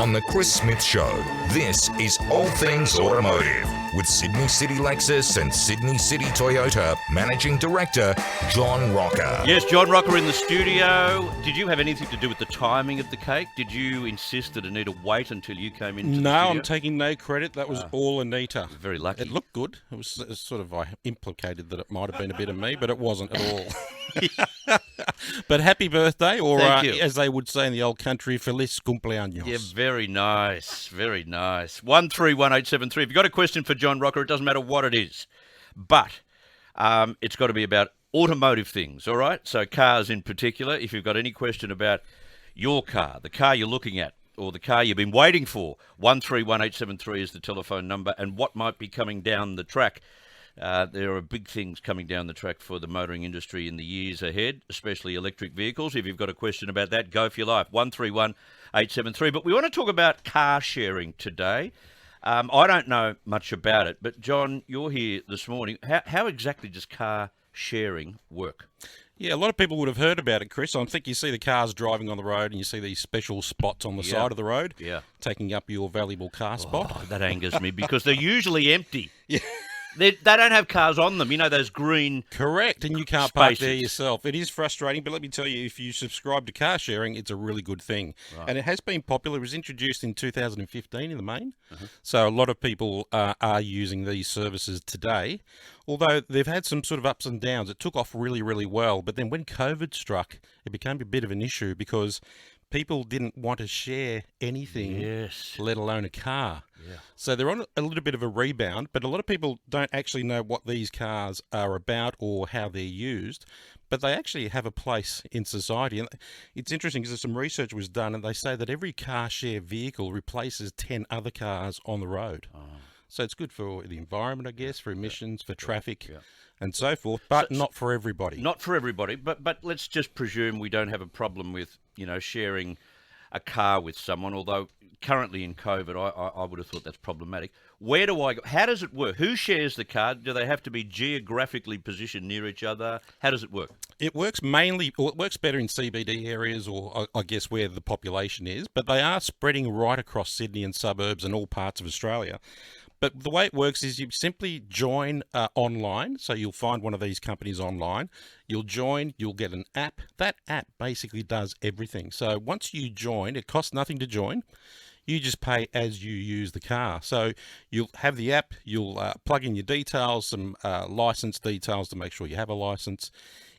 On The Chris Smith Show, this is All Things Automotive with Sydney City Lexus and Sydney City Toyota Managing Director, John Roca. Yes, John Roca in the studio. Did you have anything to do with the timing of the cake? Did you insist that Anita wait until you came into the studio? No, I'm taking no credit. That was all Anita. Very lucky. It looked good. It was sort of, I implicated that it might have been a bit of me, but it wasn't at all. But happy birthday, or Thank you. as they would say in the old country, feliz cumpleaños. Yeah, very nice. Very nice. 131873. If you've got a question for John Roca, it doesn't matter what it is. But it's got to be about automotive things, all right? So cars in particular. If you've got any question about your car, the car you're looking at, or the car you've been waiting for, 131873 is the telephone number, and what might be coming down the track. There are big things coming down the track for the motoring industry in the years ahead, especially electric vehicles. If you've got a question about that, go for your life, 131873. But we want to talk about car sharing today. I don't know much about it, but John, you're here this morning. How exactly does car sharing work? Yeah, a lot of people would have heard about it, Chris. I think you see the cars driving on the road and you see these special spots on the side of the road, taking up your valuable car spot. Oh, that angers me because they're usually empty. Yeah. They don't have cars on them, you know, those green. Correct, and you can't spaces. park there yourself. It is frustrating, but let me tell you, if you subscribe to car sharing, it's a really good thing. Right. And it has been popular. It was introduced in 2015 in the main. So a lot of people are using these services today, although they've had some sort of ups and downs. It took off really, really well, but then when COVID struck, it became a bit of an issue because people didn't want to share anything, let alone a car. Yeah. So they're on a little bit of a rebound, but a lot of people don't actually know what these cars are about or how they're used, but they actually have a place in society. And it's interesting because some research was done and they say that every car share vehicle replaces 10 other cars on the road. Oh. So it's good for the environment, I guess, for emissions, for traffic. And so forth, but not for everybody. Not for everybody, but let's just presume we don't have a problem with, you know, sharing a car with someone, although currently in COVID, I would have thought that's problematic. Where do I go? How does it work? Who shares the car? Do they have to be geographically positioned near each other? How does it work? It works it works better in CBD areas or I guess where the population is, but they are spreading right across Sydney and suburbs and all parts of Australia. But the way it works is you simply join online. So you'll find one of these companies online. You'll join, you'll get an app. That app basically does everything. So once you join, it costs nothing to join. You just pay as you use the car. So you'll have the app, you'll plug in your details, some license details to make sure you have a license.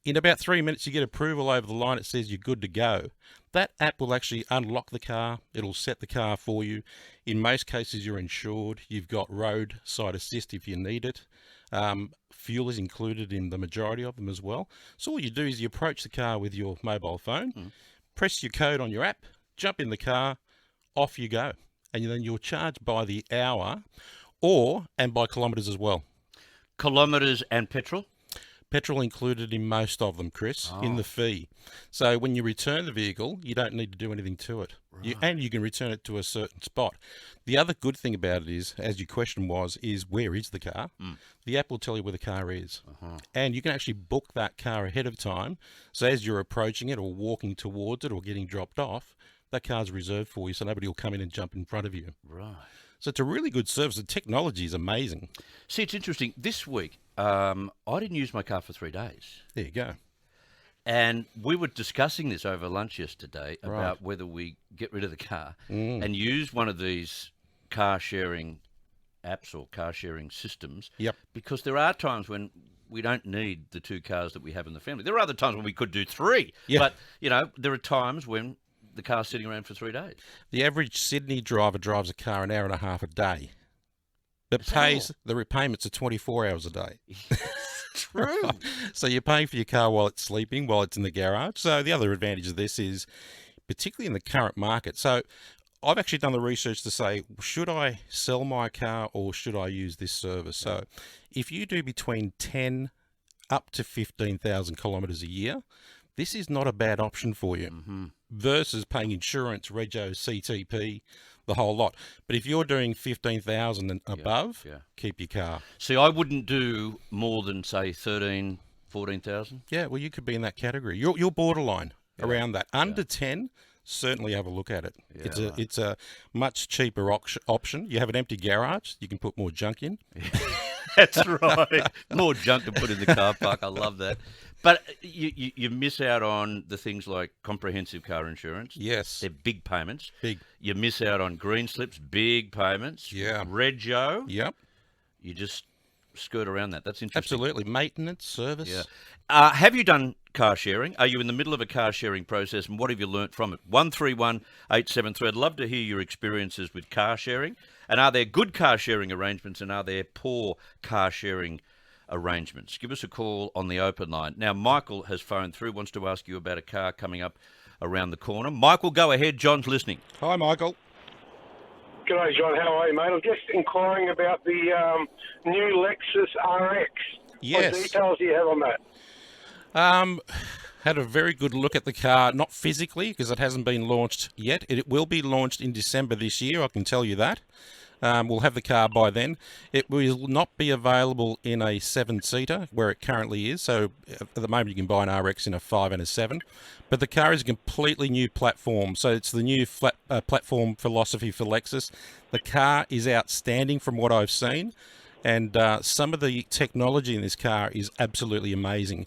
In about 3 minutes, you get approval over the line. It says you're good to go. That app will actually unlock the car. It'll set the car for you. In most cases, you're insured. You've got roadside assist if you need it. Fuel is included in the majority of them as well. So all you do is you approach the car with your mobile phone, press your code on your app, jump in the car, off you go. And then you're charged by the hour and by kilometres as well. Kilometres and petrol? Petrol included in most of them, Chris, in the fee. So when you return the vehicle, you don't need to do anything to it. Right. And you can return it to a certain spot. The other good thing about it is, as your question was, is where is the car? The app will tell you where the car is. And you can actually book that car ahead of time. So as you're approaching it or walking towards it or getting dropped off, that car's reserved for you so nobody will come in and jump in front of you. Right. So it's a really good service. The technology is amazing. See, it's interesting. This week, I didn't use my car for 3 days. There you go. And we were discussing this over lunch yesterday about whether we get rid of the car and use one of these car sharing apps or car sharing systems. Yep. Because there are times when we don't need the 2 cars that we have in the family. There are other times when we could do 3. Yeah. But, you know, there are times when the car's sitting around for 3 days. The average Sydney driver drives a car an hour and a half a day. But pays the repayments are 24 hours a day. True. So you're paying for your car while it's sleeping, while it's in the garage. So the other advantage of this is, particularly in the current market. So I've actually done the research to say, should I sell my car or should I use this service? So if you do between 10 up to 15,000 kilometres a year, this is not a bad option for you versus paying insurance, rego, CTP, the whole lot. But if you're doing 15,000 and above, keep your car. See, I wouldn't do more than, say, 13, 14,000. Yeah, well, you could be in that category. You're borderline around that. Under 10, certainly have a look at it. Yeah, It's a much cheaper option. You have an empty garage, you can put more junk in. That's right. More junk to put in the car park. I love that. But you miss out on the things like comprehensive car insurance. Yes, They're big payments. big. You miss out on green slips, big payments. Yeah. Rego, Yep, you just skirt around that. That's interesting. absolutely. Maintenance, service. Yeah. Have you done car sharing? Are you in the middle of a car sharing process, and what have you learnt from it? 131873. I'd love to hear your experiences with car sharing. And are there good car sharing arrangements, and are there poor car sharing arrangements? Give us a call on the open line. Now, Michael has phoned through, wants to ask you about a car coming up around the corner. Michael, go ahead. John's listening. Hi, Michael. G'day, John. How are you, mate? I'm just inquiring about the new Lexus RX. Yes. What details do you have on that? Had a very good look at the car, not physically because it hasn't been launched yet. It will be launched in December this year, I can tell you that. We'll have the car by then. It will not be available in a 7-seater where it currently is. So at the moment you can buy an RX in a 5 and a 7. But the car is a completely new platform. So it's the new platform philosophy for Lexus. The car is outstanding from what I've seen. And some of the technology in this car is absolutely amazing.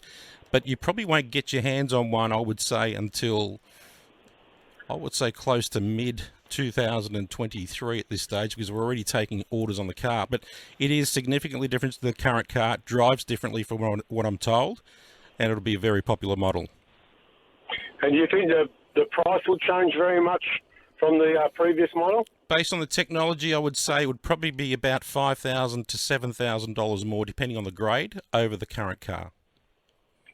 But you probably won't get your hands on one, I would say, until, close to mid-2023 at this stage, because we're already taking orders on the car. But it is significantly different to the current car. It drives differently from what I'm told, and it'll be a very popular model. And do you think the price will change very much from the previous model? Based on the technology, I would say it would probably be about $5,000 to $7,000 more, depending on the grade, over the current car.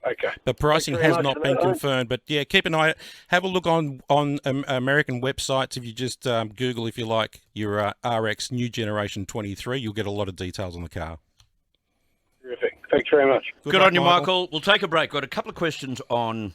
Okay. The pricing Thanks very has much not for been that. confirmed, but yeah, keep an eye. Have a look on American websites. If you just Google, if you like, your RX New Generation 23, you'll get a lot of details on the car. Terrific. Thanks very much. Good luck, on you, Michael. We'll take a break. Got a couple of questions on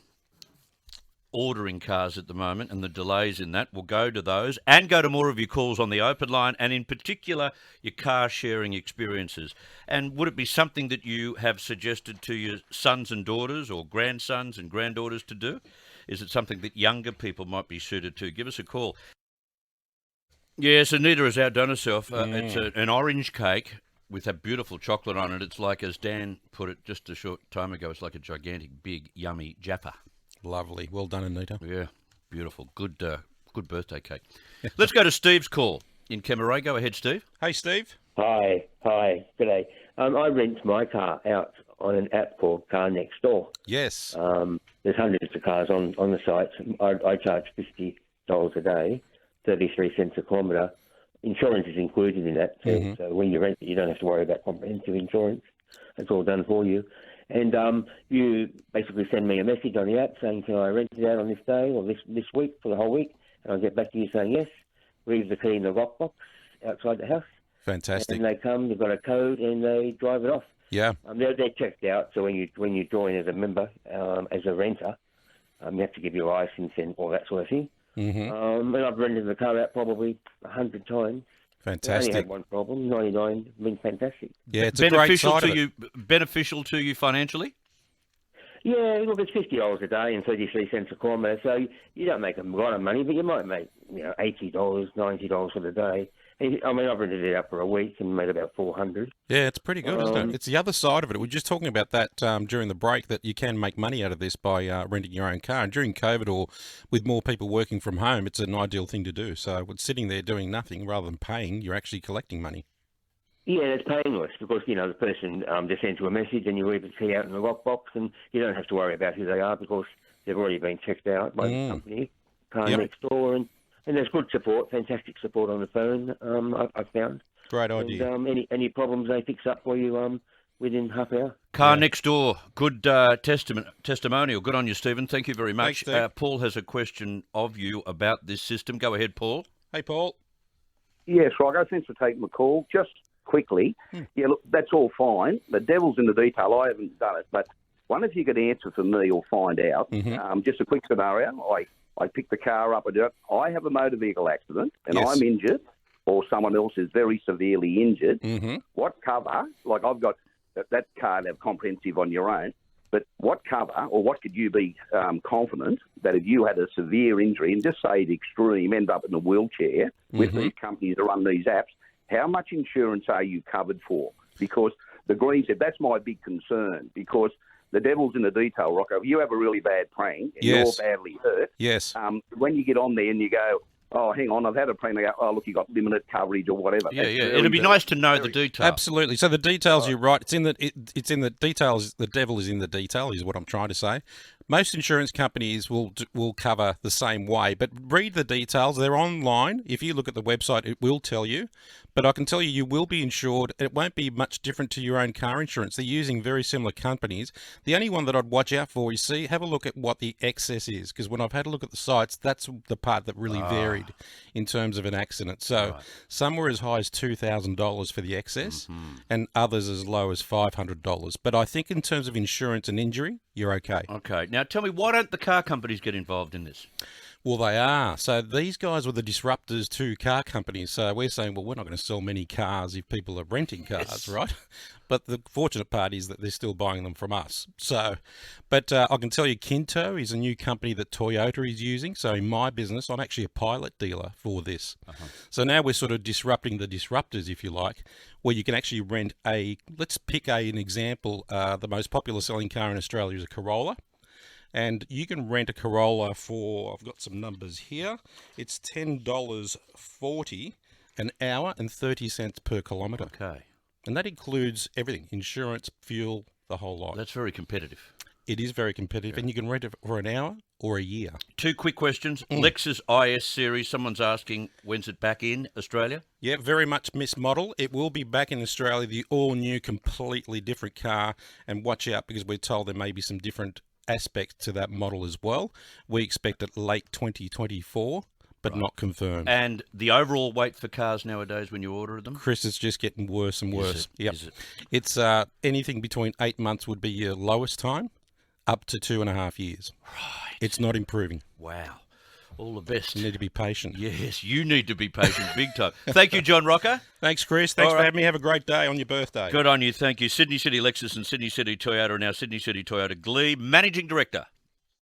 ordering cars at the moment and the delays in that. We'll go to those and go to more of your calls on the open line, and in particular your car sharing experiences. And would it be something that you have suggested to your sons and daughters or grandsons and granddaughters to do? Is it something that younger people might be suited to? Give us a call. Yes, Anita has outdone herself. It's an orange cake with that beautiful chocolate on it. It's like, as Dan put it just a short time ago, it's like a gigantic, big, yummy Jaffa. Lovely. Well done, Anita. Yeah, beautiful. Good birthday cake. Let's go to Steve's call in Kemaray. Go ahead, Steve. Hey, Steve. Hi, g'day. I rent my car out on an app called Car Next Door. Yes. There's hundreds of cars on the site. I charge $50 a day, 33 cents a kilometre. Insurance is included in that, so when you rent it, you don't have to worry about comprehensive insurance. It's all done for you. And you basically send me a message on the app saying, can I rent it out on this day or this week for the whole week? And I'll get back to you saying yes. Leave the key in the lock box outside the house. Fantastic. And they come, they've got a code, and they drive it off. Yeah. They're checked out, so when you join as a member, as a renter, you have to give your license and all that sort of thing. And I've rented the car out probably 100 times. I only Fantastic. had one problem, 99, been fantastic. Yeah, it's a great side of it. Beneficial to you financially? Yeah, look, it's $50 a day and 33 cents a kilometre, so you don't make a lot of money, but you might make $80, $90 for the day. I mean, I've rented it out for a week and made about $400. Yeah, it's pretty good, isn't it? It's the other side of it. We were just talking about that during the break, that you can make money out of this by renting your own car. And during COVID, or with more people working from home, it's an ideal thing to do. So with sitting there doing nothing rather than paying, you're actually collecting money. Yeah, it's painless because, the person just sends you a message and you leave the key out in the lockbox and you don't have to worry about who they are because they've already been checked out by the company, Car Next Door. And there's good support, fantastic support on the phone, I've found. Great idea. And any problems they fix up for you within half hour. Car Next Door, good testimonial. Good on you, Stephen. Thank you very much. Thanks, Steve. Paul has a question of you about this system. Go ahead, Paul. Hey, Paul. Yes, Roca, thanks for taking the call. Just quickly, yeah, look, that's all fine. The devil's in the detail. I haven't done it, but wonder if you could answer for me or find out. Just a quick scenario. I pick the car up and do it. I have a motor vehicle accident and I'm injured, or someone else is very severely injured. What cover? Like I've got that car to have comprehensive on your own, But what cover, or what could you be confident that if you had a severe injury, and just say the extreme, end up in a wheelchair with these companies that run these apps, how much insurance are you covered for? Because the Green said, that's my big concern, because the devil's in the detail, Rocco. If you have a really bad prank and you're badly hurt, when you get on there and you go, oh, hang on, I've had a prank, oh, look, you got limited coverage or whatever. Yeah, it'd be nice to know the detail. Absolutely. So the details, you're right. It's in the details. The devil is in the detail, is what I'm trying to say. Most insurance companies will cover the same way, but read the details. They're online. If you look at the website, it will tell you. But I can tell you, you will be insured. It won't be much different to your own car insurance. They're using very similar companies. The only one that I'd watch out for is have a look at what the excess is, because when I've had a look at the sites, that's the part that really varied in terms of an accident. So some were as high as $2,000 for the excess, and others as low as $500. But I think in terms of insurance and injury, you're okay. Okay. Now tell me, why don't the car companies get involved in this? Well, they are. So these guys were the disruptors to car companies. So we're saying, well, we're not going to sell many cars if people are renting cars, right? But the fortunate part is that they're still buying them from us. So, but I can tell you, Kinto is a new company that Toyota is using. So in my business, I'm actually a pilot dealer for this. So now we're sort of disrupting the disruptors, if you like, where you can actually rent let's pick an example. The most popular selling car in Australia is a Corolla. And you can rent a Corolla for, I've got some numbers here, it's $10.40 an hour and 30 cents per kilometre. Okay. And that includes everything, insurance, fuel, the whole lot. That's very competitive. It is very competitive, and you can rent it for an hour or a year. Two quick questions. Lexus IS series, someone's asking, when's it back in Australia? Yeah, very much missed model. It will be back in Australia, the all-new, completely different car. And watch out, because we're told there may be some different aspects to that model as well. We expect it late 2024, but not confirmed. And the overall wait for cars nowadays when you order them? Chris, it's just getting worse and worse. Is it? It's anything between 8 months would be your lowest time, up to 2.5 years. Right. It's not improving. Wow. All the best. You need to be patient. Yes, you need to be patient big time. Thank you, John Roca. Thanks, Chris. Thanks for having me. Have a great day on your birthday. Good on you. Thank you. Sydney City Lexus and Sydney City Toyota, and our Sydney City Toyota Glebe Managing Director.